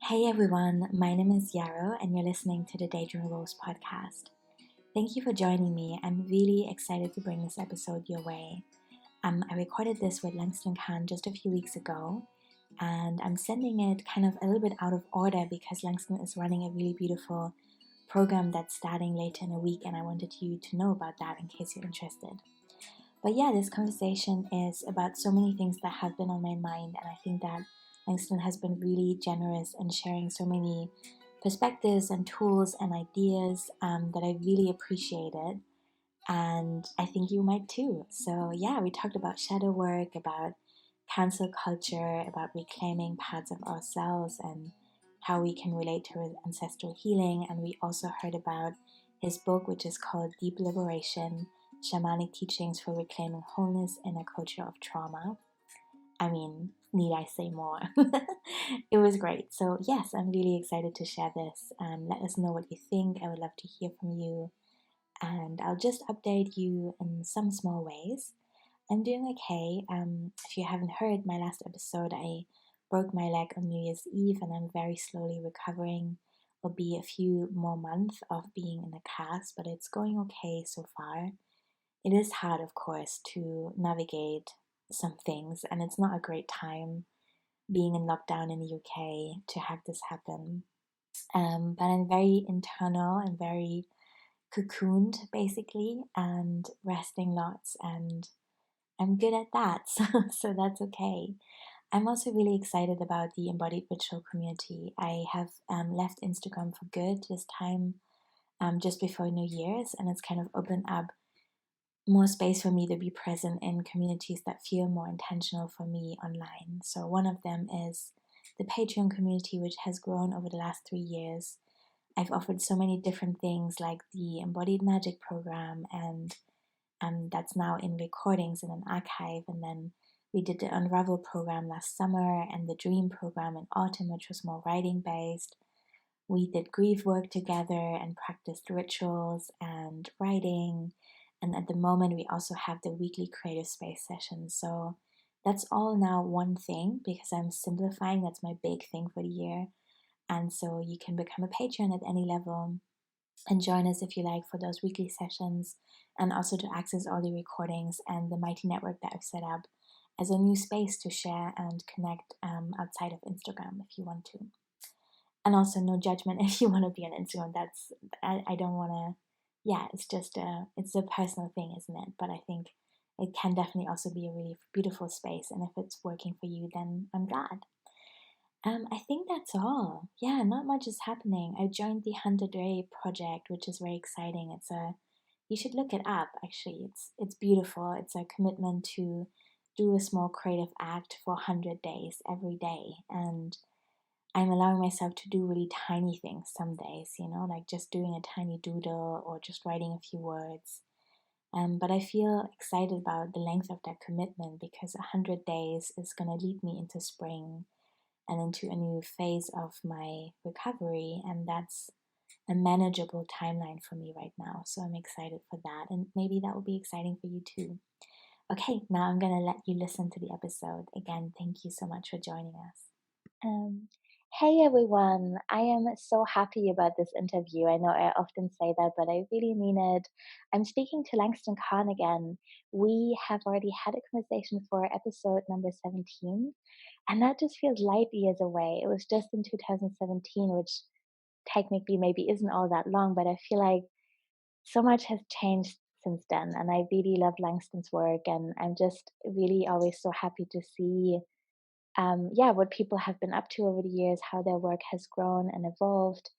Hey everyone, my name is Yarrow, and you're listening to the Daydream Rose podcast. Thank you for joining me. I'm really excited to bring this episode your way. I recorded this with Langston Kahn just a few weeks ago, and I'm sending it kind of a little bit out of order because Langston is running a really beautiful program that's starting later in the week, and I wanted you to know about that in case you're interested. But yeah, this conversation is about so many things that have been on my mind, and I think that Langston has been really generous in sharing so many perspectives and tools and ideas that I really appreciated, and I think you might too. So yeah, we talked about shadow work, about cancel culture, about reclaiming parts of ourselves and how we can relate to ancestral healing, and we also heard about his book, which is called Deep Liberation: Shamanic Teachings for Reclaiming Wholeness in a Culture of Trauma. I mean, need I say more? It was great. So, yes, I'm really excited to share this. Let us know what you think. I would love to hear from you. And I'll just update you in some small ways. I'm doing okay. If you haven't heard my last episode, I broke my leg on New Year's Eve and I'm very slowly recovering. It'll be a few more months of being in a cast, but it's going okay so far. It is hard, of course, to navigate some things, and it's not a great time being in lockdown in the UK to have this happen. But I'm very internal and very cocooned, basically, and resting lots, and I'm good at that, so that's okay. I'm also really excited about the embodied ritual community. I have left Instagram for good this time, just before New Year's, and it's kind of opened up more space for me to be present in communities that feel more intentional for me online. So, one of them is the Patreon community, which has grown over the last 3 years. I've offered so many different things like the Embodied Magic program, and that's now in recordings in an archive. And then we did the Unravel program last summer and the Dream program in autumn, which was more writing based. We did grief work together and practiced rituals and writing. And at the moment, we also have the weekly creative space sessions. So that's all now one thing because I'm simplifying. That's my big thing for the year. And so you can become a patron at any level and join us if you like for those weekly sessions, and also to access all the recordings and the mighty network that I've set up as a new space to share and connect outside of Instagram if you want to. And also no judgment if you want to be on Instagram. That's I don't want to. Yeah, it's just it's a personal thing, isn't it? But I think it can definitely also be a really beautiful space, and if it's working for you, then I'm glad. I think that's all. Yeah, not much is happening. I joined the 100 Day project, which is very exciting. You should look it up. Actually, it's beautiful. It's a commitment to do a small creative act for 100 days every day, and I'm allowing myself to do really tiny things some days. Like just doing a tiny doodle or just writing a few words. But I feel excited about the length of that commitment because 100 days is going to lead me into spring and into a new phase of my recovery. And that's a manageable timeline for me right now. So I'm excited for that. And maybe that will be exciting for you too. Okay, now I'm going to let you listen to the episode. Again, thank you so much for joining us. Um, hey everyone, I am so happy about this interview. I know I often say that, but I really mean it. I'm speaking to Langston Kahn again. We have already had a conversation for episode number 17, and that just feels light years away. It was just in 2017, which technically maybe isn't all that long, but I feel like so much has changed since then. And I really love Langston's work, and I'm just really always so happy to see yeah, what people have been up to over the years, how their work has grown and evolved.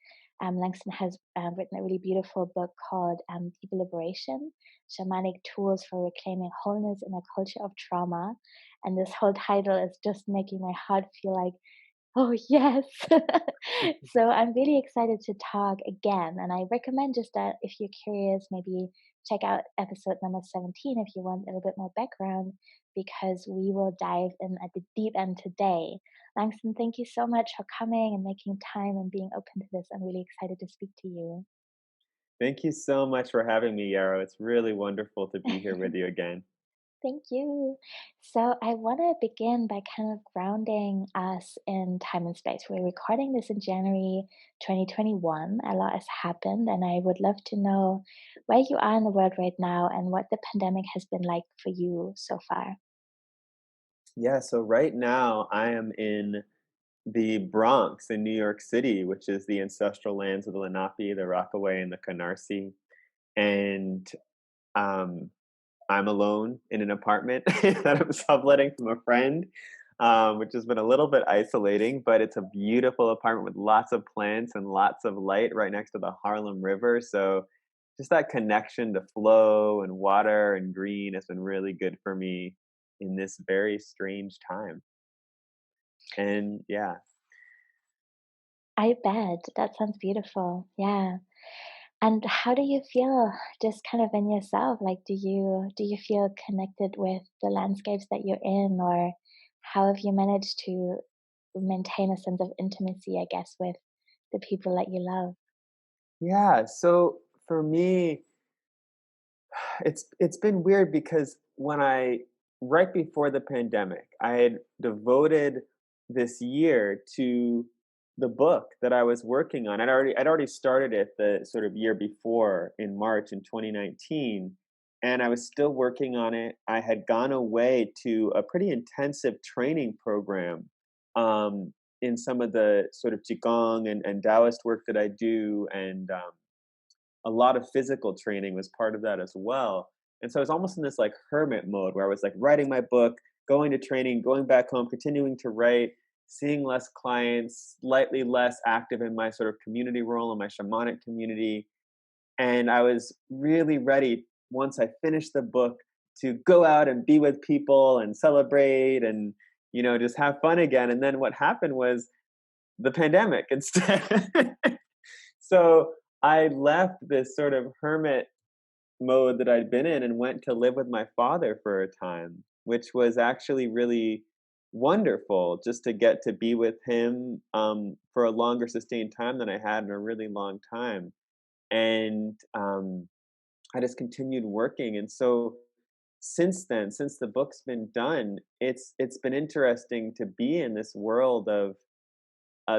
Langston has written a really beautiful book called Deep Liberation: Shamanic Tools for Reclaiming Wholeness in a Culture of Trauma. And this whole title is just making my heart feel like, oh, yes. So I'm really excited to talk again. And I recommend just that if you're curious, maybe check out episode number 17 if you want a little bit more background, because we will dive in at the deep end today. Langston, thank you so much for coming and making time and being open to this. I'm really excited to speak to you. Thank you so much for having me, Yarrow. It's really wonderful to be here with you again. Thank you. So, I want to begin by kind of grounding us in time and space. We're recording this in January 2021. A lot has happened, and I would love to know where you are in the world right now and what the pandemic has been like for you so far. Yeah, so right now I am in the Bronx in New York City, which is the ancestral lands of the Lenape, the Rockaway, and the Canarsie. And um, I'm alone in an apartment that I'm subletting from a friend, which has been a little bit isolating, but it's a beautiful apartment with lots of plants and lots of light right next to the Harlem River. So just that connection to flow and water and green has been really good for me in this very strange time. And yeah. I bet. That sounds beautiful. Yeah. And how do you feel just kind of in yourself? Like do you feel connected with the landscapes that you're in, or how have you managed to maintain a sense of intimacy, I guess, with the people that you love? Yeah, so for me, it's been weird because when I right before the pandemic, I had devoted this year to the book that I was working on. I'd already started it the sort of year before in March in 2019, and I was still working on it. I had gone away to a pretty intensive training program in some of the sort of qigong and Taoist work that I do, and a lot of physical training was part of that as well. And so I was almost in this like hermit mode where I was like writing my book, going to training, going back home, continuing to write, seeing less clients, slightly less active in my sort of community role in my shamanic community. And I was really ready once I finished the book to go out and be with people and celebrate and, just have fun again. And then what happened was the pandemic instead. So I left this sort of hermit mode that I'd been in and went to live with my father for a time, which was actually really wonderful just to get to be with him for a longer sustained time than I had in a really long time. And I just continued working. And so since then, since the book's been done, it's been interesting to be in this world of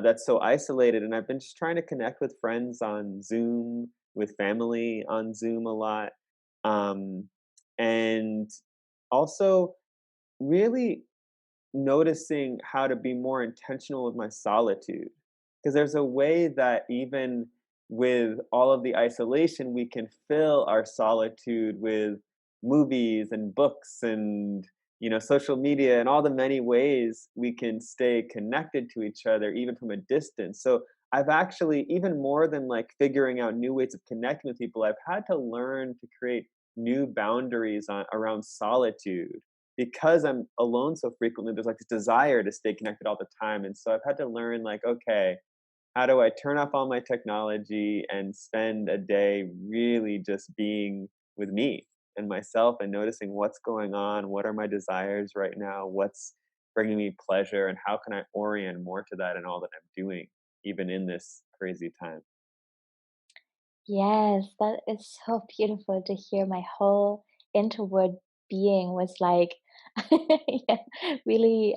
that's so isolated. And I've been just trying to connect with friends on Zoom, with family on Zoom a lot, um, and also really noticing how to be more intentional with my solitude. Because there's a way that even with all of the isolation, we can fill our solitude with movies and books and social media and all the many ways we can stay connected to each other even from a distance. So I've actually, even more than like figuring out new ways of connecting with people, I've had to learn to create new boundaries around solitude because I'm alone so frequently. There's like this desire to stay connected all the time. And so I've had to learn, like, okay, how do I turn off all my technology and spend a day really just being with me and myself and noticing what's going on? What are my desires right now? What's bringing me pleasure? And how can I orient more to that in all that I'm doing, even in this crazy time? Yes, that is so beautiful to hear. My whole introvert being was like, yeah, really,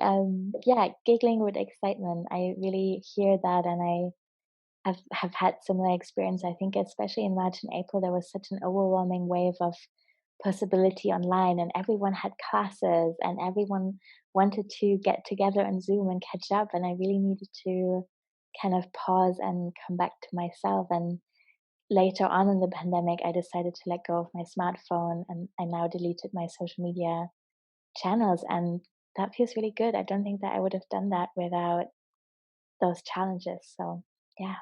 yeah, giggling with excitement. I really hear that, and have had similar experience. I think especially in March and April, there was such an overwhelming wave of possibility online, and everyone had classes, and everyone wanted to get together on Zoom and catch up. And I really needed to kind of pause and come back to myself. And later on in the pandemic, I decided to let go of my smartphone, and I now deleted my social media channels. And that feels really good. I don't think that I would have done that without those challenges. So, yeah.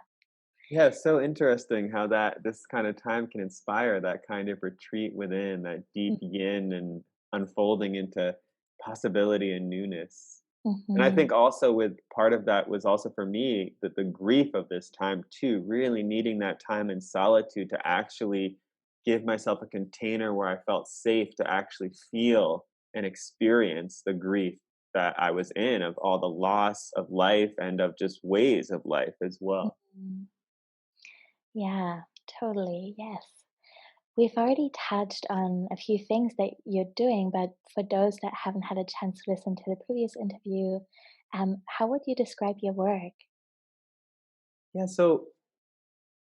Yeah, it's so interesting how that this kind of time can inspire that kind of retreat within, that deep yin and unfolding into possibility and newness. And I Mm-hmm. think also with part of that was also for me that the grief of this time too, really needing that time in solitude to actually give myself a container where I felt safe to actually feel and experience the grief that I was in of all the loss of life and of just ways of life as well. Mhm. Yeah, totally. Yes. We've already touched on a few things that you're doing, but for those that haven't had a chance to listen to the previous interview, how would you describe your work? Yeah, so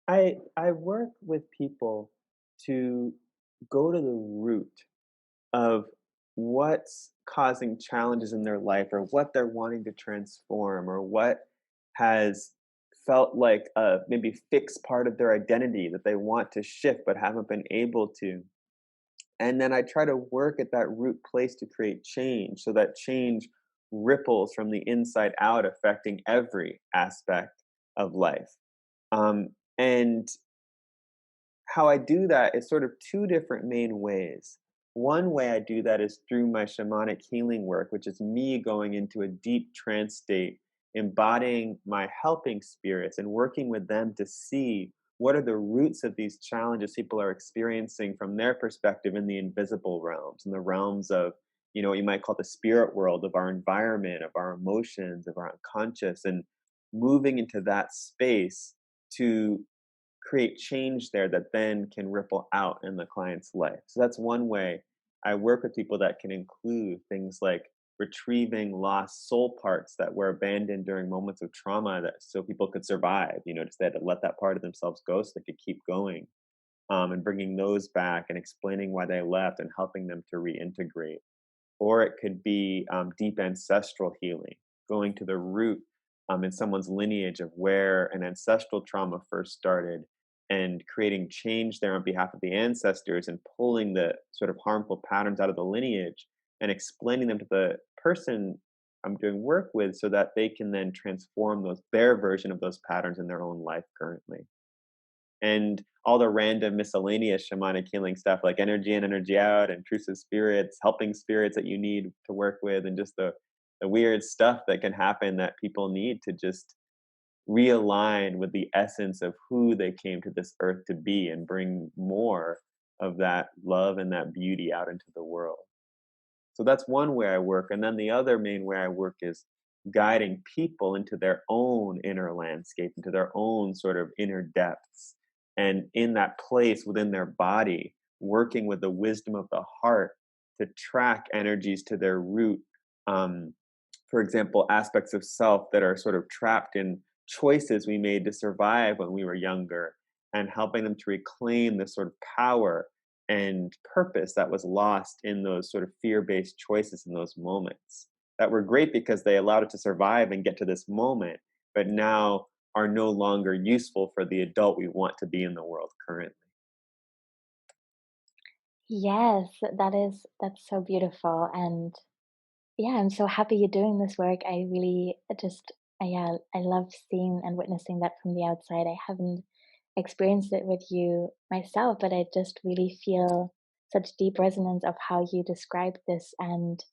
I work with people to go to the root of what's causing challenges in their life or what they're wanting to transform or what has felt like a maybe fixed part of their identity that they want to shift but haven't been able to. And then I try to work at that root place to create change so that change ripples from the inside out, affecting every aspect of life. And how I do that is sort of two different main ways. One way I do that is through my shamanic healing work, which is me going into a deep trance state, embodying my helping spirits and working with them to see what are the roots of these challenges people are experiencing from their perspective in the invisible realms, in the realms of, what you might call the spirit world, of our environment, of our emotions, of our unconscious, and moving into that space to create change there that then can ripple out in the client's life. So that's one way I work with people that can include things like retrieving lost soul parts that were abandoned during moments of trauma that so people could survive, just they had to let that part of themselves go so they could keep going. And bringing those back and explaining why they left and helping them to reintegrate. Or it could be deep ancestral healing, going to the root in someone's lineage of where an ancestral trauma first started and creating change there on behalf of the ancestors and pulling the sort of harmful patterns out of the lineage and explaining them to the person I'm doing work with so that they can then transform their version of those patterns in their own life currently. And all the random miscellaneous shamanic healing stuff like energy in, energy out, intrusive spirits, helping spirits that you need to work with, and just the weird stuff that can happen that people need to just realign with the essence of who they came to this earth to be and bring more of that love and that beauty out into the world. So that's one way I work. And then the other main way I work is guiding people into their own inner landscape, into their own sort of inner depths. And in that place within their body, working with the wisdom of the heart to track energies to their root. Um, for example, aspects of self that are sort of trapped in choices we made to survive when we were younger, and helping them to reclaim this sort of power and purpose that was lost in those sort of fear-based choices in those moments that were great because they allowed it to survive and get to this moment, but now are no longer useful for the adult we want to be in the world currently. Yes, that's so beautiful. And yeah, I'm so happy you're doing this work. I really just, yeah, I love seeing and witnessing that from the outside. I haven't experienced it with you myself, but I just really feel such deep resonance of how you describe this. And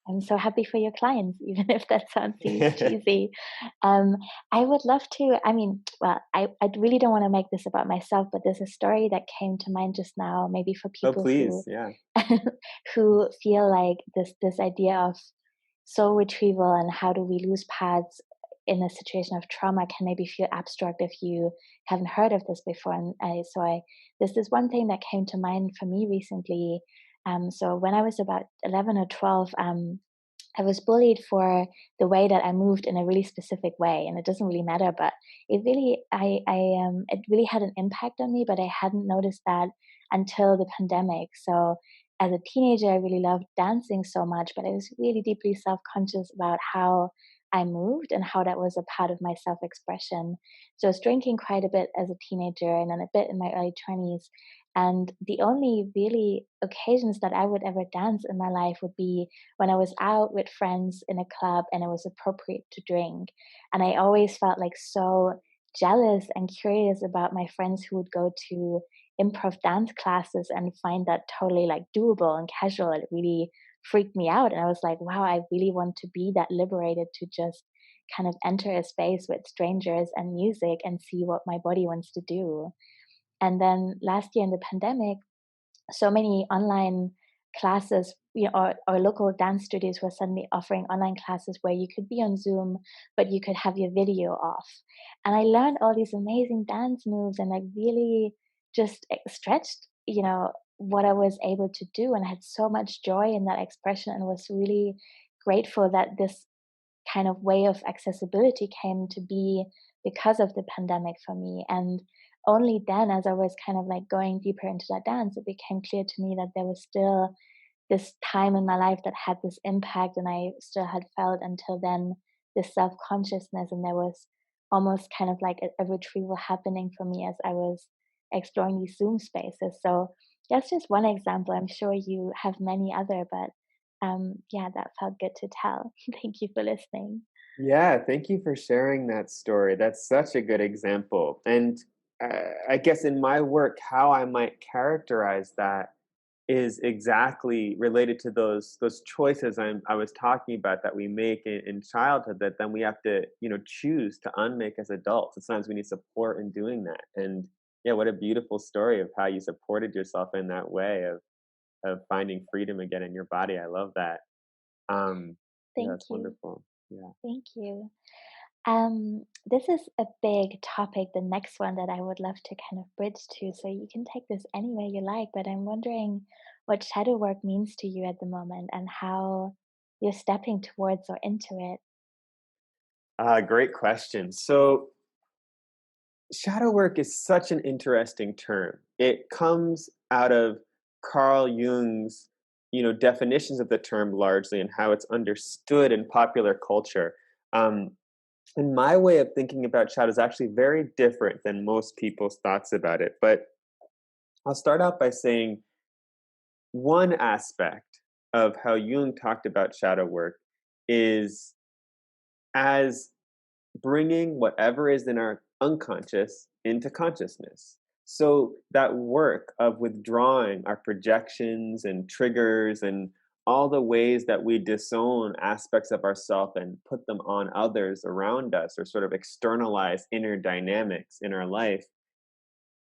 I'm so happy for your clients, even if that sounds cheesy. Um, I would love to. I mean, well, I really don't want to make this about myself, but there's a story that came to mind just now, maybe for Oh, people please, who yeah. who feel like this idea of soul retrieval and how do we lose paths in a situation of trauma can maybe feel abstract if you haven't heard of this before. And there's this one thing that came to mind for me recently. So when I was about 11 or 12, I was bullied for the way that I moved in a really specific way, and it doesn't really matter, but it really had an impact on me, but I hadn't noticed that until the pandemic. So as a teenager, I really loved dancing so much, but I was really deeply self-conscious about how I moved and how that was a part of my self-expression. So I was drinking quite a bit as a teenager and then a bit in my early 20s. And the only really occasions that I would ever dance in my life would be when I was out with friends in a club and it was appropriate to drink. And I always felt like so jealous and curious about my friends who would go to improv dance classes and find that totally like doable and casual. It really freaked me out. And I was like, wow, I really want to be that liberated to just kind of enter a space with strangers and music and see what my body wants to do. And then last year in the pandemic, so many online classes, or local dance studios were suddenly offering online classes where you could be on Zoom, but you could have your video off. And I learned all these amazing dance moves and like really just stretched, what I was able to do. And I had so much joy in that expression and was really grateful that this kind of way of accessibility came to be because of the pandemic for me. And only then, as I was kind of like going deeper into that dance, it became clear to me that there was still this time in my life that had this impact, and I still had felt until then this self consciousness. And there was almost kind of like a retrieval happening for me as I was exploring these Zoom spaces. So that's just one example. I'm sure you have many other, but yeah, that felt good to tell. Thank you for listening. Yeah, thank you for sharing that story. That's such a good example. And I guess in my work, how I might characterize that is exactly related to those choices I was talking about that we make in childhood that then we have to choose to unmake as adults. And sometimes we need support in doing that. And yeah, what a beautiful story of how you supported yourself in that way of finding freedom again in your body. I love that. Yeah, Thank that's you. wonderful. Yeah. Thank you. This is a big topic, the next one that I would love to kind of bridge to. So you can take this any way you like, but I'm wondering what shadow work means to you at the moment and how you're stepping towards or into it. Great question. So shadow work is such an interesting term. It comes out of Carl Jung's, definitions of the term largely and how it's understood in popular culture. Um, and my way of thinking about shadow is actually very different than most people's thoughts about it. But I'll start out by saying one aspect of how Jung talked about shadow work is as bringing whatever is in our unconscious into consciousness. So that work of withdrawing our projections and triggers and all the ways that we disown aspects of ourself and put them on others around us or sort of externalize inner dynamics in our life,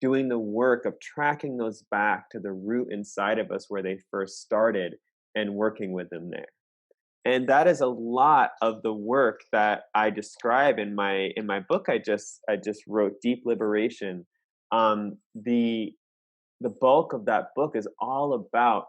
doing the work of tracking those back to the root inside of us where they first started and working with them there. And that is a lot of the work that I describe in my book I just wrote, Deep Liberation. The bulk of that book is all about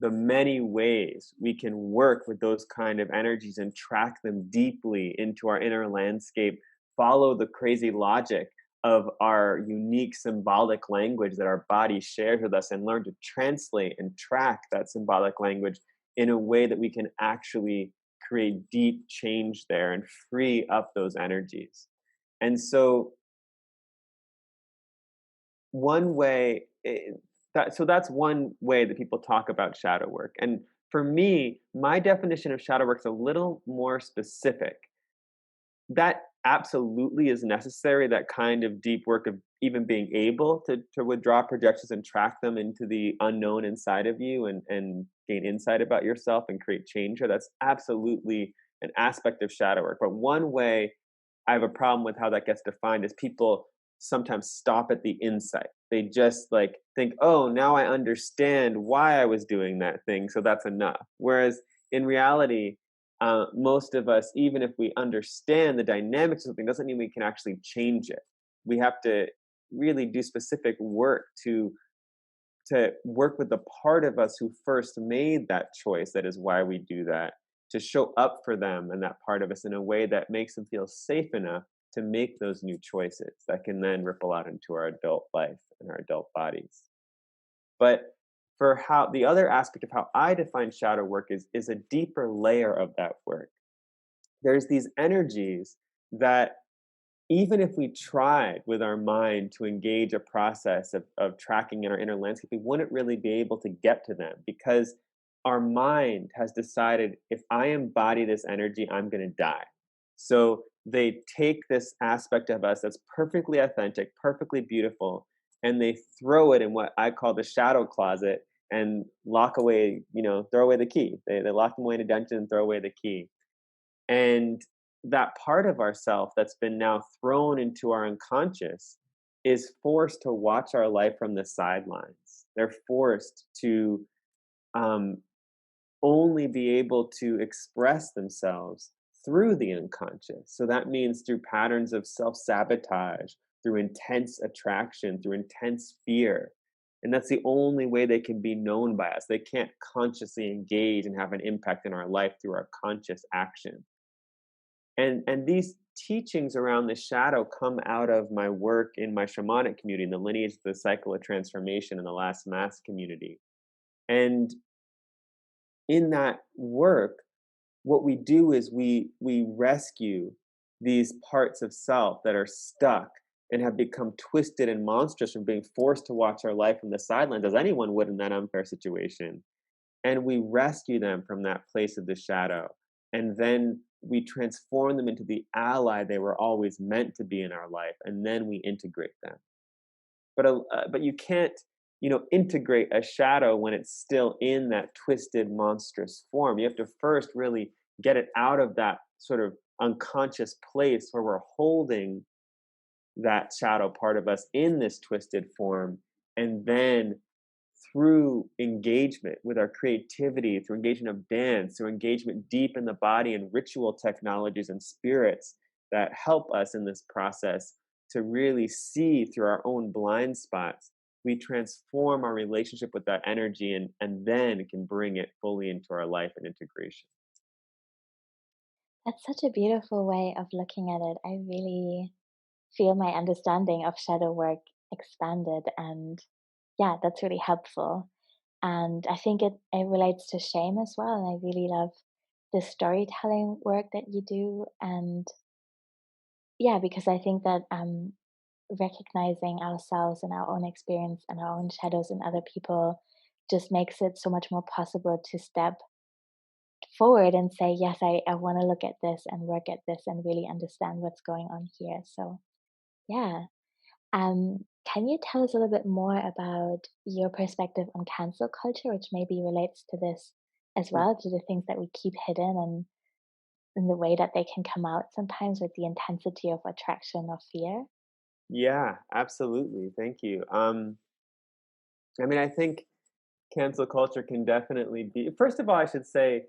the many ways we can work with those kind of energies and track them deeply into our inner landscape, follow the crazy logic of our unique symbolic language that our body shares with us, and learn to translate and track that symbolic language in a way that we can actually create deep change there and free up those energies. And so one way that's one way that people talk about shadow work. And for me, my definition of shadow work is a little more specific. That absolutely is necessary, that kind of deep work of even being able to withdraw projections and track them into the unknown inside of you and gain insight about yourself and create change. That's absolutely an aspect of shadow work. But one way I have a problem with how that gets defined is people sometimes stop at the insight. They just like think, oh, now I understand why I was doing that thing, so that's enough. Whereas in reality, most of us, even if we understand the dynamics of something, doesn't mean we can actually change it. We have to really do specific work to work with the part of us who first made that choice. That is why we do that, to show up for them and that part of us in a way that makes them feel safe enough to make those new choices that can then ripple out into our adult life and our adult bodies. But for how the other aspect of how I define shadow work is a deeper layer of that work. There's these energies that even if we tried with our mind to engage a process of tracking in our inner landscape, we wouldn't really be able to get to them because our mind has decided if I embody this energy, I'm going to die. So they take this aspect of us that's perfectly authentic, perfectly beautiful, and they throw it in what I call the shadow closet and lock away, throw away the key. They lock them away in a dungeon and throw away the key. And that part of ourself that's been now thrown into our unconscious is forced to watch our life from the sidelines. They're forced to um, only be able to express themselves through the unconscious. So that means through patterns of self sabotage, through intense attraction, through intense fear. And that's the only way they can be known by us. They can't consciously engage and have an impact in our life through our conscious action. And these teachings around the shadow come out of my work in my shamanic community, in the lineage of the cycle of transformation in the last mass community. And in that work, what we do is we rescue these parts of self that are stuck and have become twisted and monstrous from being forced to watch our life from the sidelines, as anyone would in that unfair situation. And we rescue them from that place of the shadow. And then we transform them into the ally they were always meant to be in our life. And then we integrate them. But you can't, integrate a shadow when it's still in that twisted, monstrous form. You have to first really get it out of that sort of unconscious place where we're holding that shadow part of us in this twisted form, and then through engagement with our creativity, through engagement of dance, through engagement deep in the body and ritual technologies and spirits that help us in this process to really see through our own blind spots, we transform our relationship with that energy and then can bring it fully into our life and integration. That's such a beautiful way of looking at it. I really feel my understanding of shadow work expanded, and yeah, that's really helpful. And I think it relates to shame as well. And I really love the storytelling work that you do. And yeah, because I think that recognizing ourselves and our own experience and our own shadows in other people just makes it so much more possible to step forward and say, yes, I want to look at this and work at this and really understand what's going on here. So, yeah. Can you tell us a little bit more about your perspective on cancel culture, which maybe relates to this as Mm. well, to the things that we keep hidden and in the way that they can come out sometimes with the intensity of attraction or fear? Yeah, absolutely. Thank you. I mean, I think cancel culture can definitely be, first of all, I should say,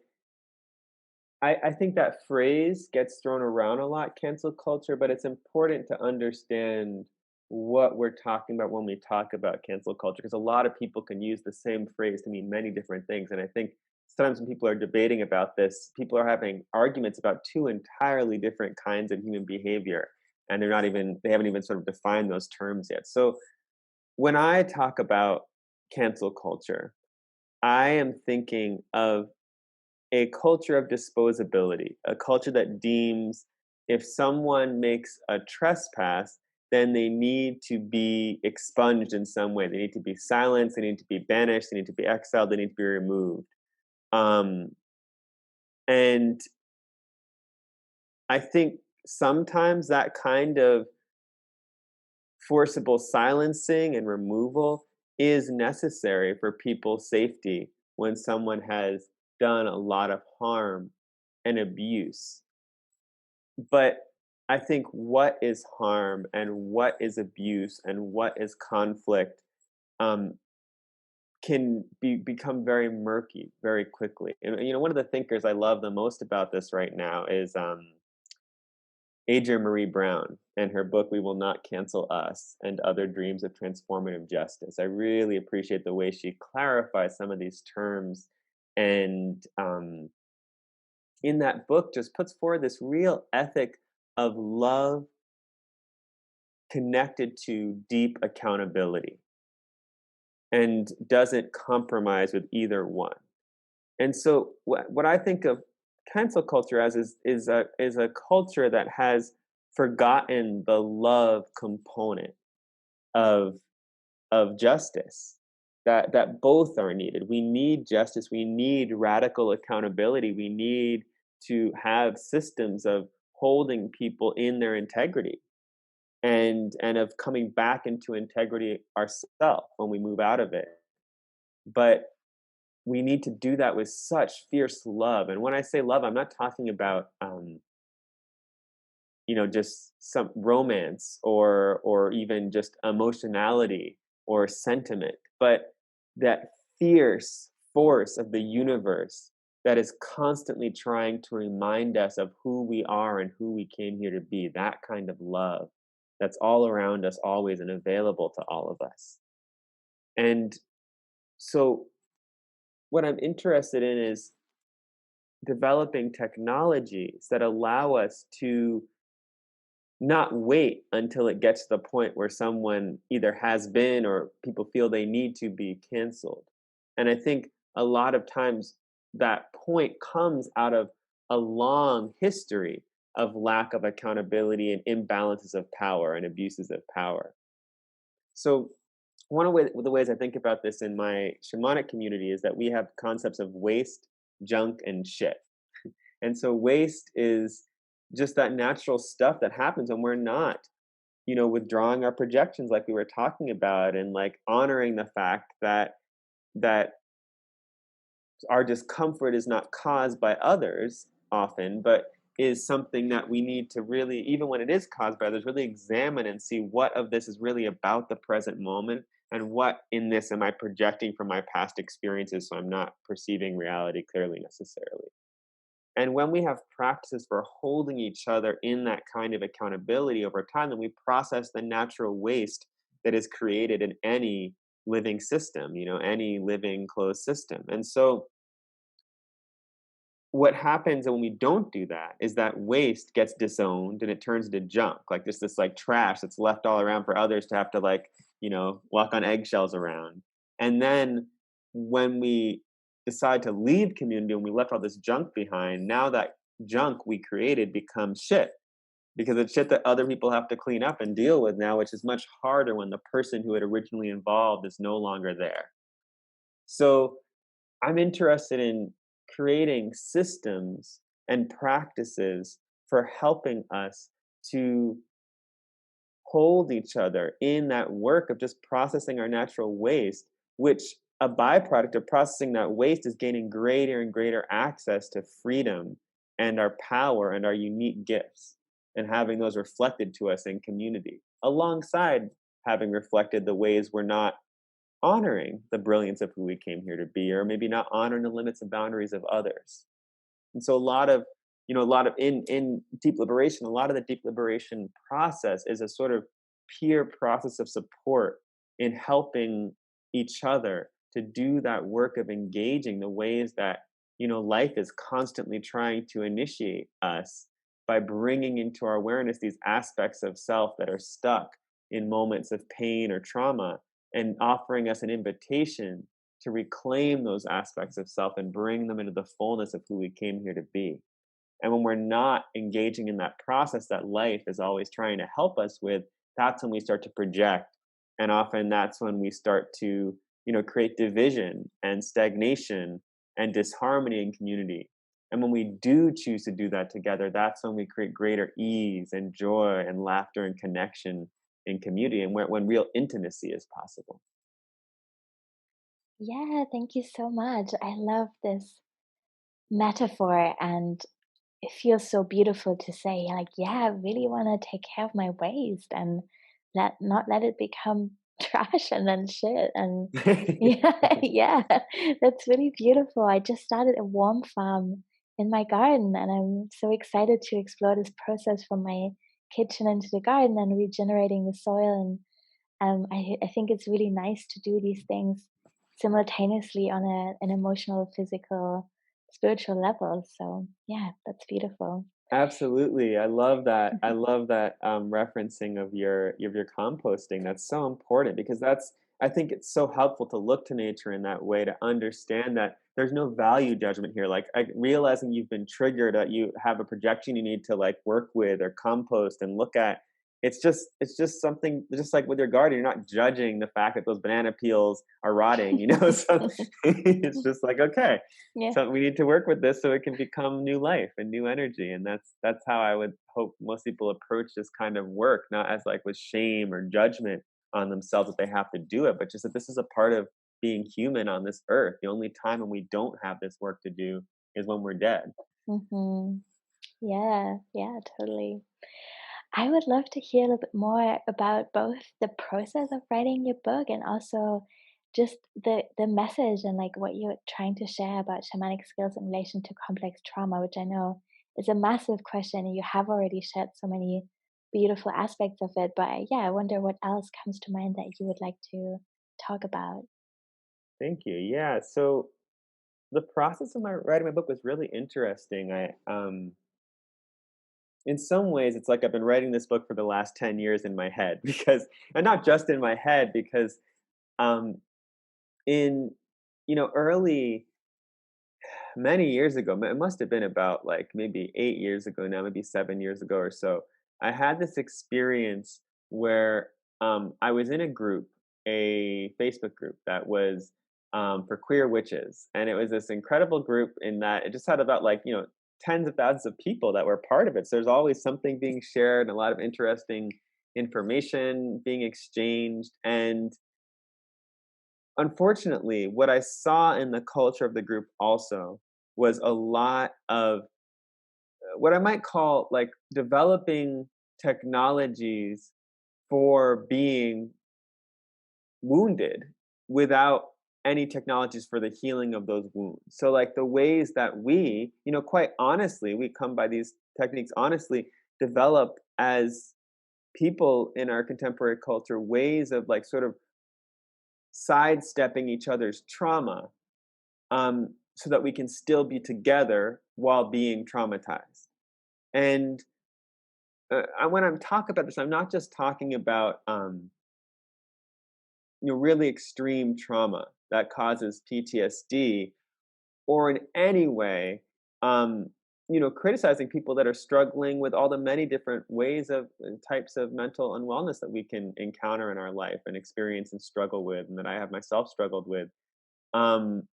I think that phrase gets thrown around a lot, cancel culture, but it's important to understand what we're talking about when we talk about cancel culture, because a lot of people can use the same phrase to mean many different things. And I think sometimes when people are debating about this, people are having arguments about two entirely different kinds of human behavior. And they haven't even sort of defined those terms yet. So when I talk about cancel culture, I am thinking of a culture of disposability, a culture that deems if someone makes a trespass, then they need to be expunged in some way. They need to be silenced, they need to be banished, they need to be exiled, they need to be removed. Um, and I think sometimes that kind of forcible silencing and removal is necessary for people's safety when someone has done a lot of harm and abuse. But I think what is harm and what is abuse and what is conflict um, can become very murky very quickly. And one of the thinkers I love the most about this right now is Adrienne Marie Brown and her book "We Will Not Cancel Us" and Other Dreams of Transformative Justice. I really appreciate the way she clarifies some of these terms, and in that book just puts forward this real ethic of love connected to deep accountability and doesn't compromise with either one. And so what I think of cancel culture as is a culture that has forgotten the love component of justice, that both are needed. We need justice, we need radical accountability, we need to have systems of holding people in their integrity and of coming back into integrity ourselves when we move out of it. But we need to do that with such fierce love. And when I say love, I'm not talking about just some romance or even just emotionality or sentiment, but that fierce force of the universe that is constantly trying to remind us of who we are and who we came here to be. That kind of love that's all around us always and available to all of us. And so what I'm interested in is developing technologies that allow us to not wait until it gets to the point where someone either has been or people feel they need to be canceled. And I think a lot of times that point comes out of a long history of lack of accountability and imbalances of power and abuses of power. So, the ways I think about this in my shamanic community is that we have concepts of waste, junk, and shit. And so waste is just that natural stuff that happens when we're not, withdrawing our projections like we were talking about, and like honoring the fact that our discomfort is not caused by others often, but is something that we need to really, even when it is caused by others, really examine and see what of this is really about the present moment, and what in this am I projecting from my past experiences so I'm not perceiving reality clearly necessarily. And when we have practices for holding each other in that kind of accountability over time, then we process the natural waste that is created in any living system, any living closed system. And so what happens when we don't do that is that waste gets disowned and it turns into junk, like just this like trash that's left all around for others to have to like, walk on eggshells around. And then when we decide to leave community and we left all this junk behind, now that junk we created becomes shit, because it's shit that other people have to clean up and deal with now, which is much harder when the person who had originally involved is no longer there. So I'm interested in creating systems and practices for helping us to hold each other in that work of just processing our natural waste, which a byproduct of processing that waste is gaining greater and greater access to freedom and our power and our unique gifts, and having those reflected to us in community, alongside having reflected the ways we're not honoring the brilliance of who we came here to be, or maybe not honoring the limits and boundaries of others. And so a lot of in deep liberation, a lot of the deep liberation process is a sort of peer process of support in helping each other to do that work of engaging the ways that, life is constantly trying to initiate us by bringing into our awareness these aspects of self that are stuck in moments of pain or trauma, and offering us an invitation to reclaim those aspects of self and bring them into the fullness of who we came here to be. And when we're not engaging in that process that life is always trying to help us with, that's when we start to project. And often that's when we start to, create division and stagnation and disharmony in community. And when we do choose to do that together, that's when we create greater ease and joy and laughter and connection in community, and when real intimacy is possible. Yeah, thank you so much. I love this metaphor, and it feels so beautiful to say, like, yeah, I really want to take care of my waste and not let it become trash and then shit. And yeah, yeah, that's really beautiful. I just started a warm farm in my garden, and I'm so excited to explore this process from my kitchen into the garden and regenerating the soil. And I think it's really nice to do these things simultaneously on an emotional, physical, spiritual level. So yeah, that's beautiful. Absolutely. I love that. I love that referencing of your composting. That's so important, because I think it's so helpful to look to nature in that way, to understand that there's no value judgment here. Like, realizing you've been triggered, that you have a projection you need to like work with or compost and look at. It's just something, just like with your garden, you're not judging the fact that those banana peels are rotting, So it's just like, okay, Yeah. so we need to work with this so it can become new life and new energy. And that's how I would hope most people approach this kind of work, not as like with shame or judgment on themselves that they have to do it, but just that this is a part of being human on this earth. The only time when we don't have this work to do is when we're dead. Hmm. Yeah, yeah, totally. I would love to hear a little bit more about both the process of writing your book and also just the message and like what you're trying to share about shamanic skills in relation to complex trauma, which I know is a massive question, and you have already shared so many beautiful aspects of it. But yeah, I wonder what else comes to mind that you would like to talk about. Thank you. Yeah. So the process of my writing my book was really interesting. In some ways, it's like I've been writing this book for the last 10 years in my head because, and not just in my head, because um, in, early many years ago, it must have been about like maybe 8 years ago now, maybe 7 years ago or so, I had this experience where I was in a group, a Facebook group that was for queer witches. And it was this incredible group in that it just had about like, tens of thousands of people that were part of it. So there's always something being shared and a lot of interesting information being exchanged. And unfortunately, what I saw in the culture of the group also was a lot of what I might call like developing technologies for being wounded without any technologies for the healing of those wounds. So, like the ways that we, quite honestly, we come by these techniques honestly, develop as people in our contemporary culture ways of like sort of sidestepping each other's trauma so that we can still be together while being traumatized. And when I'm talking about this, I'm not just talking about really extreme trauma that causes PTSD, or in any way, um, criticizing people that are struggling with all the many different ways of and types of mental unwellness that we can encounter in our life and experience and struggle with, and that I have myself struggled with. Um,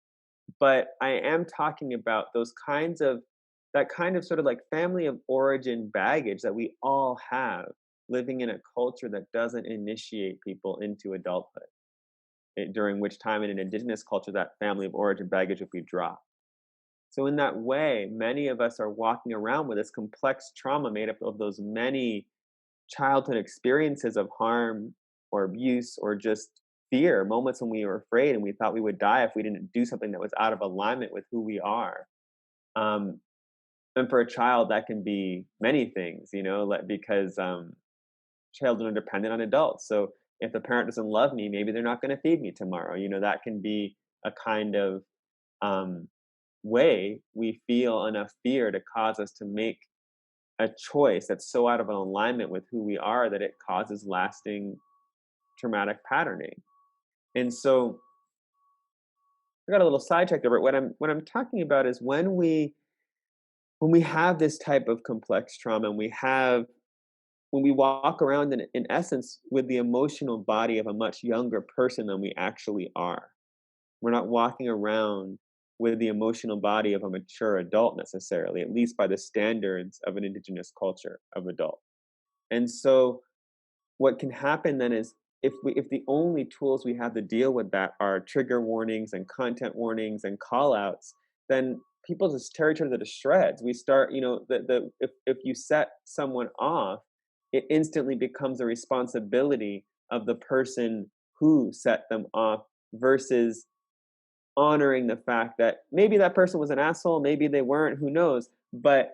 But I am talking about those kinds of that kind of sort of like family of origin baggage that we all have living in a culture that doesn't initiate people into adulthood, during which time in an indigenous culture that family of origin baggage would be dropped. So in that way, many of us are walking around with this complex trauma made up of those many childhood experiences of harm or abuse or just fear, moments when we were afraid and we thought we would die if we didn't do something that was out of alignment with who we are. Um, and for a child, that can be many things, like, because children are dependent on adults. So if the parent doesn't love me, maybe they're not going to feed me tomorrow. That can be a kind of um, way we feel enough fear to cause us to make a choice that's so out of alignment with who we are that it causes lasting traumatic patterning. And so I got a little sidetracked there, but what I'm talking about is when we have this type of complex trauma and when we walk around in essence with the emotional body of a much younger person than we actually are. We're not walking around with the emotional body of a mature adult necessarily, at least by the standards of an indigenous culture of adult. And so what can happen then is if the only tools we have to deal with that are trigger warnings and content warnings and call outs, then people just tear each other to shreds. We start, if you set someone off, it instantly becomes a responsibility of the person who set them off versus honoring the fact that maybe that person was an asshole, maybe they weren't, who knows, but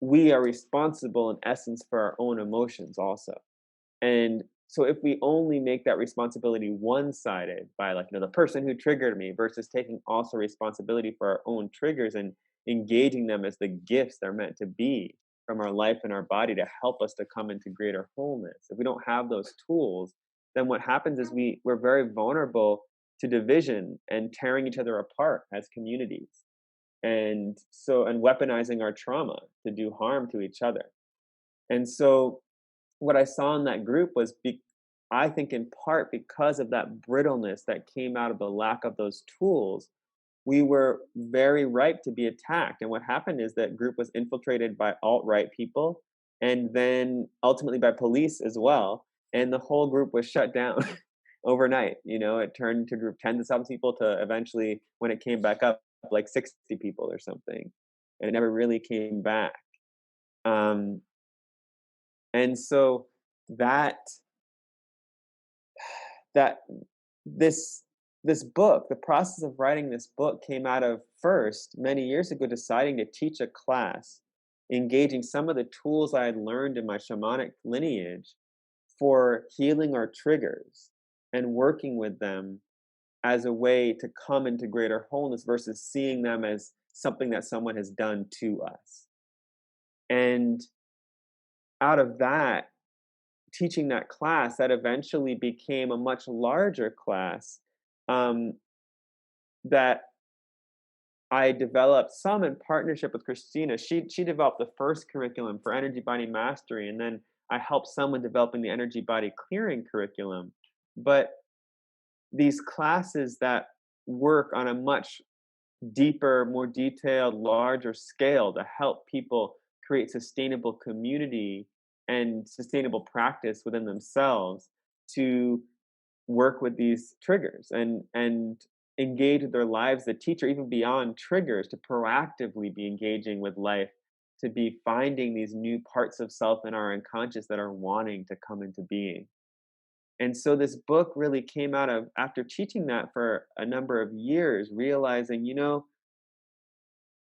we are responsible in essence for our own emotions also. And so if we only make that responsibility one-sided by like, the person who triggered me versus taking also responsibility for our own triggers and engaging them as the gifts they're meant to be from our life and our body to help us to come into greater wholeness. If we don't have those tools, then what happens is we're very vulnerable to division and tearing each other apart as communities. And weaponizing our trauma to do harm to each other. And so what I saw in that group was, I think, in part because of that brittleness that came out of the lack of those tools, we were very ripe to be attacked. And what happened is that group was infiltrated by alt-right people and then ultimately by police as well. And the whole group was shut down overnight. It turned into a group 10 to some people to eventually, when it came back up, like 60 people or something. And it never really came back. Um, and so that that this this book, the process of writing this book came out of first many years ago deciding to teach a class, engaging some of the tools I had learned in my shamanic lineage for healing our triggers. and working with them as a way to come into greater wholeness versus seeing them as something that someone has done to us. And out of that, teaching that class, that eventually became a much larger class um, that I developed some in partnership with Christina. She developed the first curriculum for energy body mastery, and then I helped some with developing the energy body clearing curriculum. But these classes that work on a much deeper, more detailed, larger scale to help people create sustainable community and sustainable practice within themselves to work with these triggers and engage with their lives, the teacher, even beyond triggers, to proactively be engaging with life, to be finding these new parts of self in our unconscious that are wanting to come into being. And so this book really came out of after teaching that for a number of years, realizing,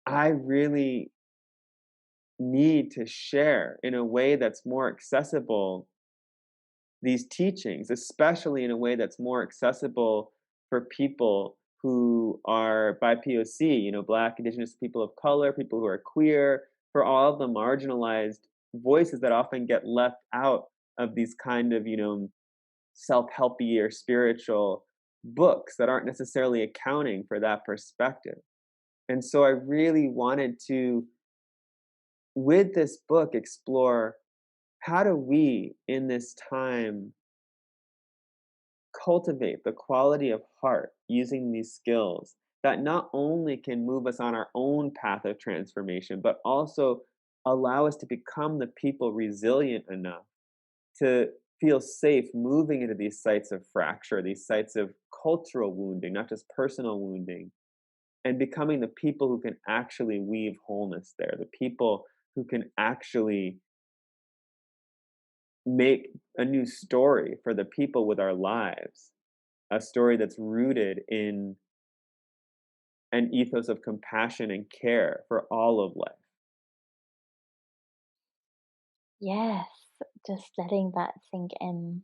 I really need to share in a way that's more accessible these teachings, especially in a way that's more accessible for people who are BIPOC, Black, Indigenous people of color, people who are queer, for all of the marginalized voices that often get left out of these kind of, self-helpy or spiritual books that aren't necessarily accounting for that perspective. And so I really wanted to, with this book, explore how do we in this time cultivate the quality of heart using these skills that not only can move us on our own path of transformation, but also allow us to become the people resilient enough to feel safe moving into these sites of fracture, these sites of cultural wounding, not just personal wounding, and becoming the people who can actually weave wholeness there, the people who can actually make a new story for the people with our lives, a story that's rooted in an ethos of compassion and care for all of life. Yes, just letting that sink in.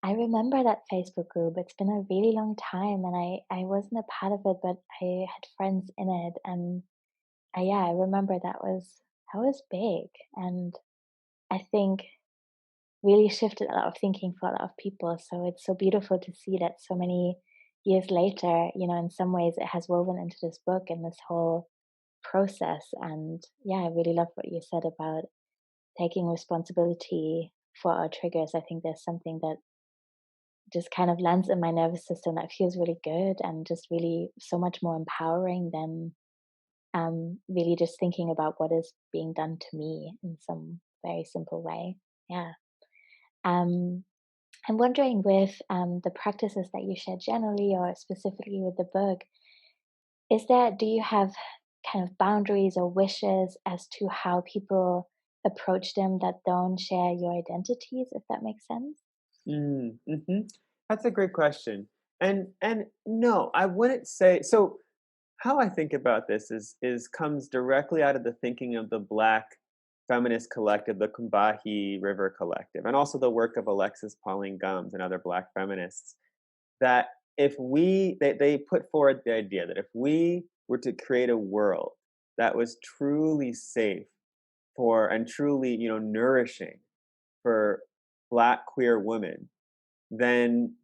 I remember that Facebook group. It's been a really long time, and I wasn't a part of it, but I had friends in it, and yeah, I remember that was big, and I think really shifted a lot of thinking for a lot of people. So it's so beautiful to see that so many years later, in some ways, it has woven into this book and this whole process. And yeah, I really love what you said about taking responsibility for our triggers. I think there's something that just kind of lands in my nervous system that feels really good and just really so much more empowering than really just thinking about what is being done to me in some very simple way. Yeah. Um, I'm wondering with the practices that you share generally or specifically with the book, do you have kind of boundaries or wishes as to how people approach them that don't share your identities, if that makes sense? That's a great question. And no, I wouldn't say so. How I think about this is comes directly out of the thinking of the Black feminist collective, the Combahee River Collective, and also the work of Alexis Pauline Gumbs and other Black feminists. That if they put forward the idea that if we were to create a world that was truly safe for and truly nourishing for Black queer women, then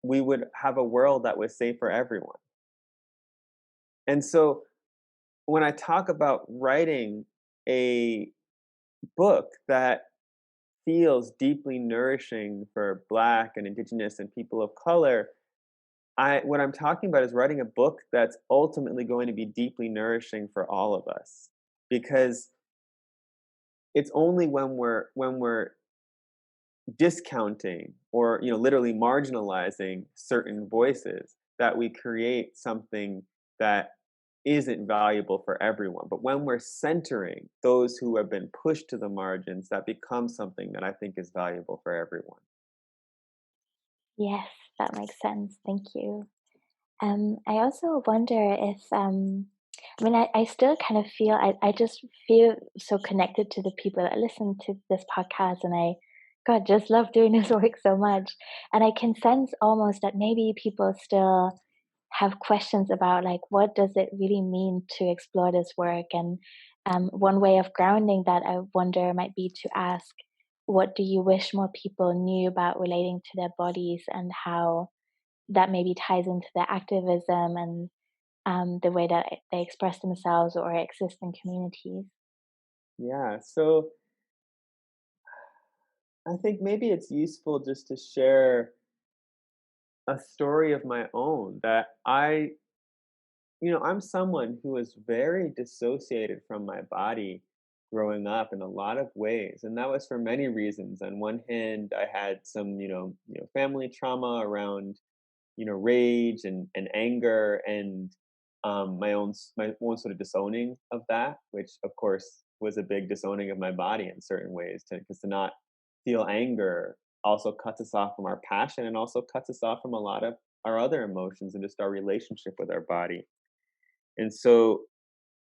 we would have a world that was safe for everyone. And so when I talk about writing a book that feels deeply nourishing for Black and Indigenous and people of color, I what I'm talking about is writing a book that's ultimately going to be deeply nourishing for all of us. Because it's only when we're discounting or literally marginalizing certain voices that we create something that isn't valuable for everyone. But when we're centering those who have been pushed to the margins, that becomes something that I think is valuable for everyone. Yes, that makes sense. Thank you. I also wonder if, I mean, I still kind of feel, I just feel so connected to the people that listen to this podcast. And I God, just love doing this work so much. And I can sense almost that maybe people still have questions about like what does it really mean to explore this work? And one way of grounding that I wonder might be to ask, what do you wish more people knew about relating to their bodies and how that maybe ties into their activism and the way that they express themselves or exist in communities? Yeah, so I think maybe it's useful just to share a story of my own that I'm someone who was very dissociated from my body growing up in a lot of ways, and that was for many reasons. On one hand, I had some, family trauma around rage and anger and my own sort of disowning of that, which of course was a big disowning of my body in certain ways, because to not feel anger also cuts us off from our passion and also cuts us off from a lot of our other emotions and just our relationship with our body. And so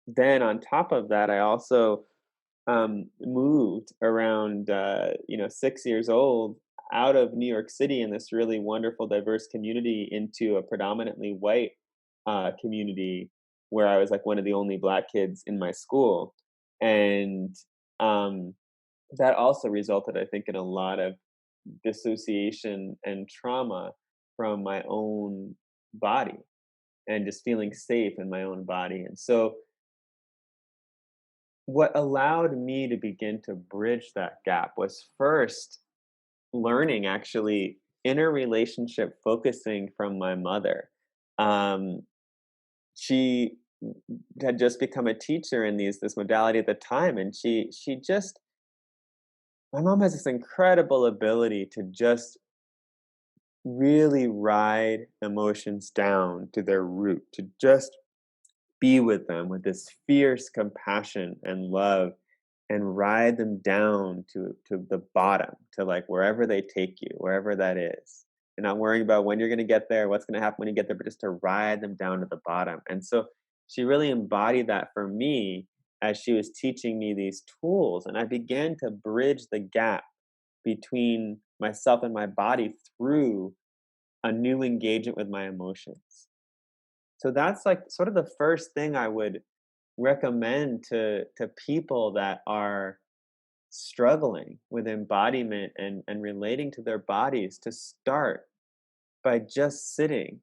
then on top of that, I also moved around, 6 years old out of New York City in this really wonderful, diverse community into a predominantly white community where I was like one of the only black kids in my school. And um, that also resulted, I think, in a lot of dissociation and trauma from my own body and just feeling safe in my own body. And so what allowed me to begin to bridge that gap was first learning actually inner relationship focusing from my mother. Um, she had just become a teacher in this modality at the time, and she just my mom has this incredible ability to just really ride emotions down to their root, to just be with them with this fierce compassion and love and ride them down to the bottom, to like wherever they take you, wherever that is. And not worrying about when you're going to get there, what's going to happen when you get there, but just to ride them down to the bottom. And so she really embodied that for me as she was teaching me these tools. And I began to bridge the gap between myself and my body through a new engagement with my emotions. So that's like sort of the first thing I would recommend to people that are struggling with embodiment and relating to their bodies, to start by just sitting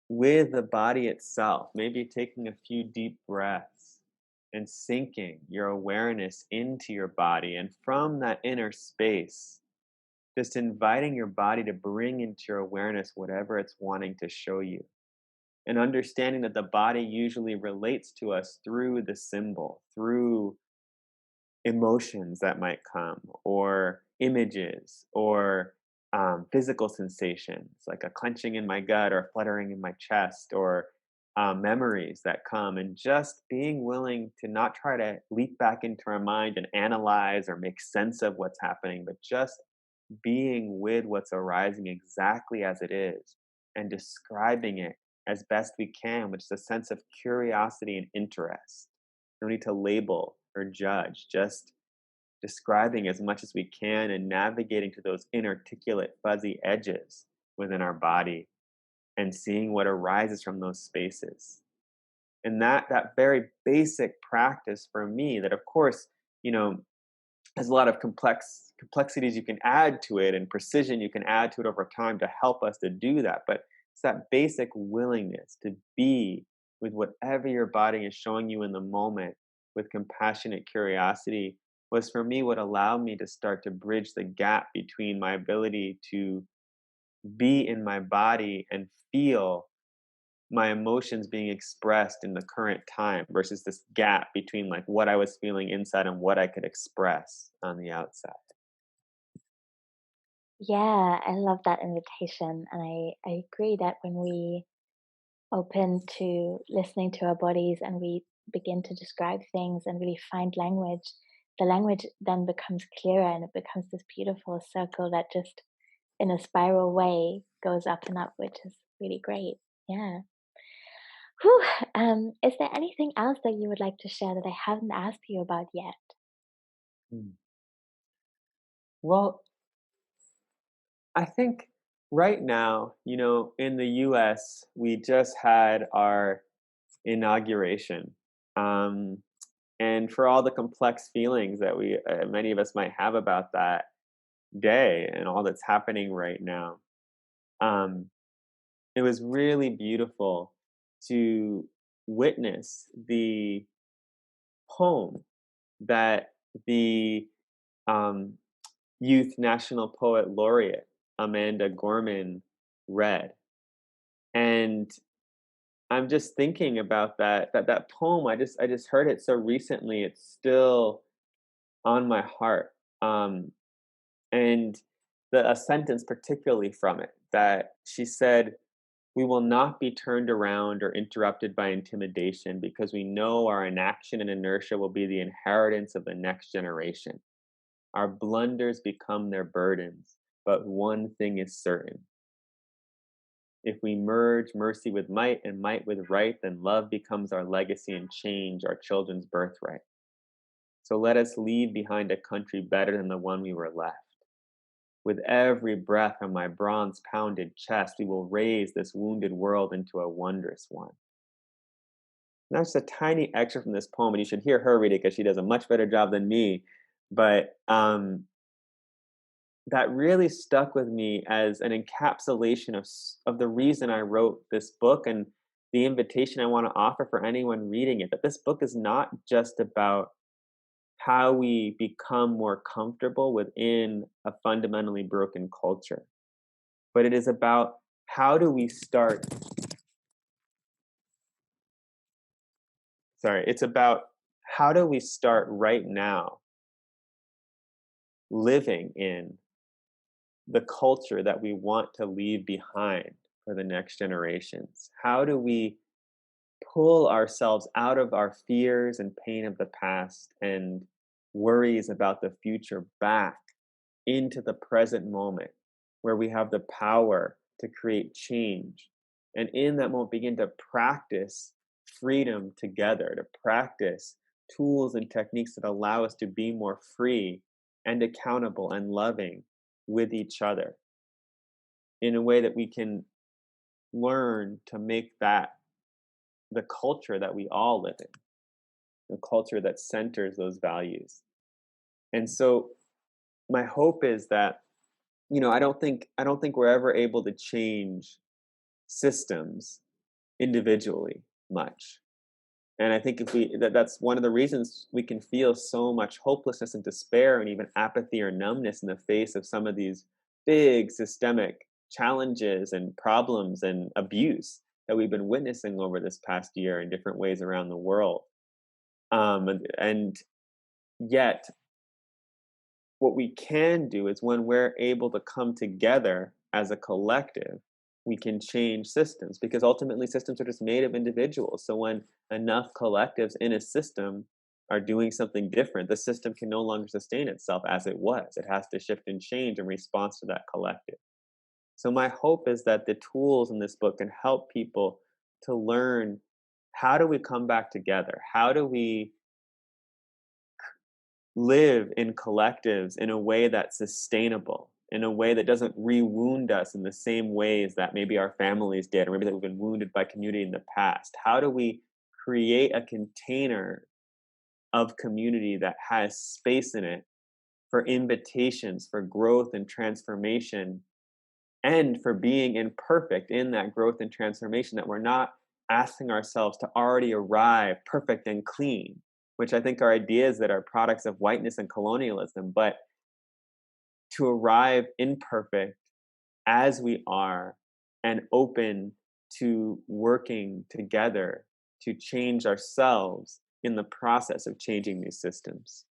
with the body itself, maybe taking a few deep breaths and sinking your awareness into your body. And from that inner space, just inviting your body to bring into your awareness whatever it's wanting to show you. And understanding that the body usually relates to us through the symbol, through emotions that might come, or images, or physical sensations, like a clenching in my gut or fluttering in my chest, or memories that come, and just being willing to not try to leap back into our mind and analyze or make sense of what's happening, but just being with what's arising exactly as it is and describing it as best we can, which is a sense of curiosity and interest. No need to label or judge, just describing as much as we can and navigating to those inarticulate, fuzzy edges within our body and seeing what arises from those spaces. And that very basic practice for me, that of course, you know, has a lot of complexities you can add to it and precision you can add to it over time to help us to do that. But it's that basic willingness to be with whatever your body is showing you in the moment with compassionate curiosity was for me what allowed me to start to bridge the gap between my ability to be in my body and feel my emotions being expressed in the current time versus this gap between like what I was feeling inside and what I could express on the outside. Yeah, I love that invitation. And I agree that when we open to listening to our bodies and we begin to describe things and really find language, the language then becomes clearer and it becomes this beautiful circle that just in a spiral way goes up and up, which is really great. Yeah. Whew. Is there anything else that you would like to share that I haven't asked you about yet? Mm. Well, I think right now, in the US, we just had our inauguration. Um, and for all the complex feelings that many of us might have about that day and all that's happening right now, um, it was really beautiful to witness the poem that the um, Youth National Poet Laureate Amanda Gorman read. And I'm just thinking about that poem. I just heard it so recently. It's still on my heart. And a sentence particularly from it that she said, "We will not be turned around or interrupted by intimidation because we know our inaction and inertia will be the inheritance of the next generation. Our blunders become their burdens, but one thing is certain. If we merge mercy with might and might with right, then love becomes our legacy and change our children's birthright. So let us leave behind a country better than the one we were left. With every breath from my bronze pounded chest, we will raise this wounded world into a wondrous one." And that's a tiny excerpt from this poem, and you should hear her read it because she does a much better job than me. But that really stuck with me as an encapsulation of the reason I wrote this book and the invitation I want to offer for anyone reading it. That this book is not just about how we become more comfortable within a fundamentally broken culture, but it is about how do we start. Sorry, it's about how do we start right now living in the culture that we want to leave behind for the next generations? How do we pull ourselves out of our fears and pain of the past and worries about the future back into the present moment where we have the power to create change? And in that moment, begin to practice freedom together, to practice tools and techniques that allow us to be more free and accountable and loving with each other in a way that we can learn to make that the culture that we all live in, a culture that centers those values. And so my hope is that, I don't think we're ever able to change systems individually much. And I think if that's one of the reasons we can feel so much hopelessness and despair and even apathy or numbness in the face of some of these big systemic challenges and problems and abuse that we've been witnessing over this past year in different ways around the world. And yet, what we can do is when we're able to come together as a collective, we can change systems because ultimately systems are just made of individuals. So when enough collectives in a system are doing something different, the system can no longer sustain itself as it was. It has to shift and change in response to that collective. So my hope is that the tools in this book can help people to learn, how do we come back together? How do we live in collectives in a way that's sustainable, in a way that doesn't re-wound us in the same ways that maybe our families did, or maybe that we've been wounded by community in the past? How do we create a container of community that has space in it for invitations, for growth and transformation, and for being imperfect in that growth and transformation, that we're not asking ourselves to already arrive perfect and clean, which I think are ideas that are products of whiteness and colonialism, but to arrive imperfect as we are and open to working together to change ourselves in the process of changing these systems.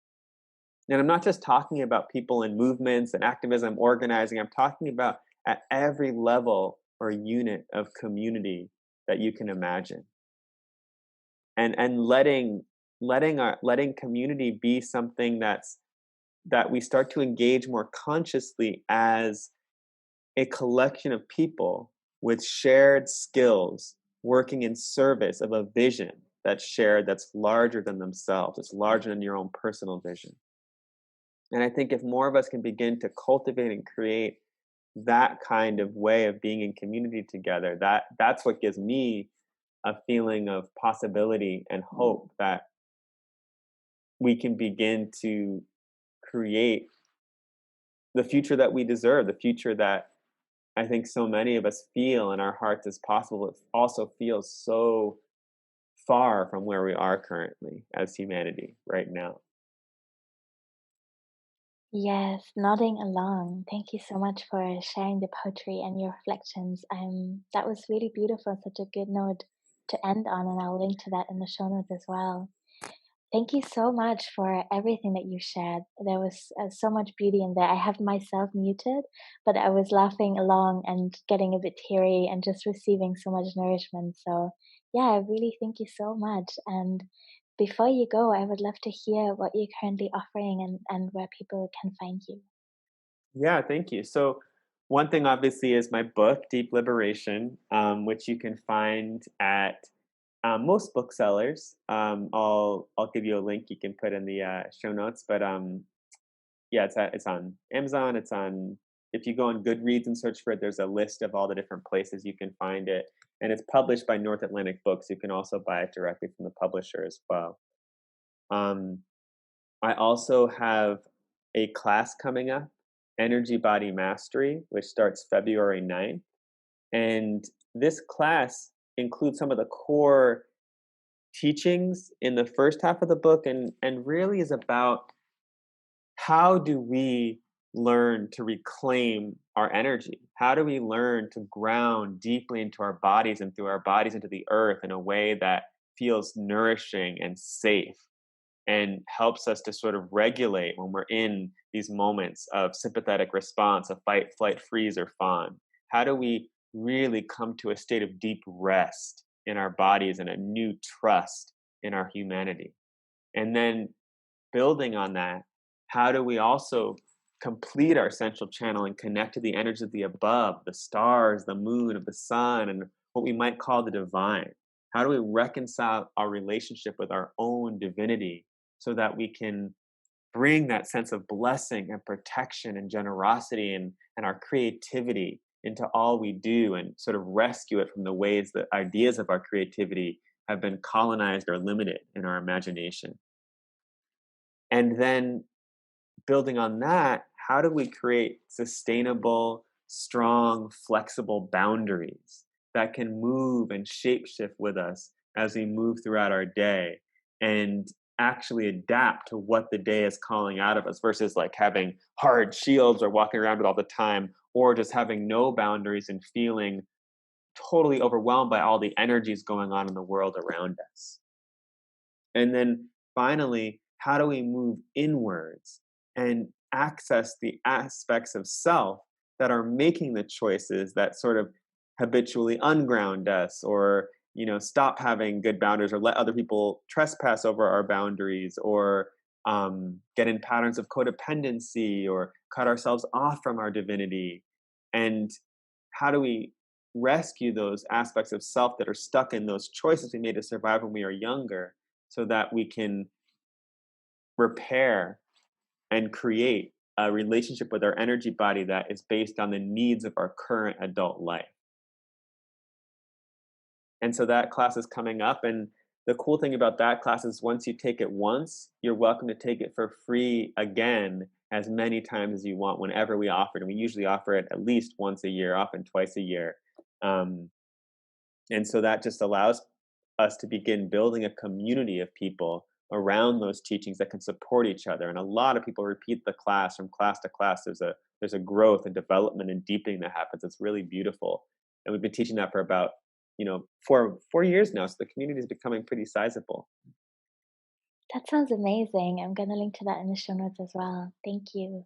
And I'm not just talking about people in movements and activism, organizing. I'm talking about at every level or unit of community that you can imagine. And letting community be something that we start to engage more consciously as a collection of people with shared skills working in service of a vision that's shared, that's larger than themselves, it's larger than your own personal vision. And I think if more of us can begin to cultivate and create that kind of way of being in community together, that's what gives me a feeling of possibility and hope that we can begin to create the future that we deserve, the future that I think so many of us feel in our hearts is possible. It also feels so far from where we are currently as humanity right now. Yes, nodding along. Thank you so much for sharing the poetry and your reflections. That was really beautiful, such a good note to end on, and I'll link to that in the show notes as well. Thank you so much for everything that you shared. There was so much beauty in there. I have myself muted, but I was laughing along and getting a bit teary and just receiving so much nourishment. So, yeah, I really thank you so much. And before you go, I would love to hear what you're currently offering and where people can find you. Yeah, thank you. So, one thing obviously is my book, Deep Liberation, which you can find at most booksellers. I'll give you a link you can put in the show notes. But yeah, it's on Amazon. It's on if you go on Goodreads and search for it, there's a list of all the different places you can find it, and it's published by North Atlantic Books. You can also buy it directly from the publisher as well. Um, I also have a class coming up, Energy Body Mastery, which starts February 9th. And this class includes some of the core teachings in the first half of the book and really is about how do we learn to reclaim our energy? How do we learn to ground deeply into our bodies and through our bodies into the earth in a way that feels nourishing and safe? And helps us to sort of regulate when we're in these moments of sympathetic response, of fight, flight, freeze, or fawn. How do we really come to a state of deep rest in our bodies and a new trust in our humanity? And then building on that, how do we also complete our central channel and connect to the energies of the above, the stars, the moon, of the sun, and what we might call the divine? How do we reconcile our relationship with our own divinity so that we can bring that sense of blessing and protection and generosity and our creativity into all we do and sort of rescue it from the ways that ideas of our creativity have been colonized or limited in our imagination? And then building on that, how do we create sustainable, strong, flexible boundaries that can move and shapeshift with us as we move throughout our day and actually adapt to what the day is calling out of us versus like having hard shields or walking around with all the time or just having no boundaries and feeling totally overwhelmed by all the energies going on in the world around us. And then finally, how do we move inwards and access the aspects of self that are making the choices that sort of habitually unground us or stop having good boundaries or let other people trespass over our boundaries or get in patterns of codependency or cut ourselves off from our divinity? And how do we rescue those aspects of self that are stuck in those choices we made to survive when we were younger so that we can repair and create a relationship with our energy body that is based on the needs of our current adult life? And so that class is coming up. And the cool thing about that class is once you take it once, you're welcome to take it for free again as many times as you want whenever we offer it. And we usually offer it at least once a year, often twice a year. Um, and so that just allows us to begin building a community of people around those teachings that can support each other. And a lot of people repeat the class from class to class. There's a growth and development and deepening that happens. It's really beautiful. And we've been teaching that for about, 4 years now. So the community is becoming pretty sizable. That sounds amazing. I'm gonna link to that in the show notes as well. Thank you.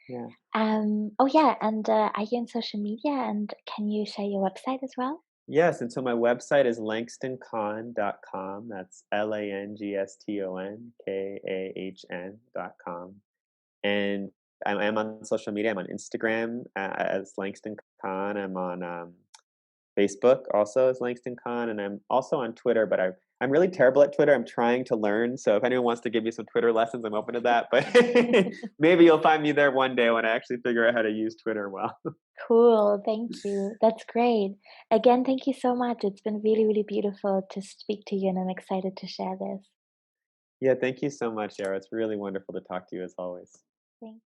Yeah. Oh yeah, and are you on social media? And can you share your website as well? Yes, and so my website is langstonkahn.com. That's LANGSTONKAHN.com. And I am on social media. I'm on Instagram as Langston Kahn. I'm on Facebook also as Langston Kahn, and I'm also on Twitter. But I'm really terrible at Twitter. I'm trying to learn. So if anyone wants to give me some Twitter lessons, I'm open to that. But maybe you'll find me there one day when I actually figure out how to use Twitter well. Cool, thank you. That's great. Again, thank you so much. It's been really, really beautiful to speak to you, and I'm excited to share this. Yeah, thank you so much, Yara. It's really wonderful to talk to you as always. Thank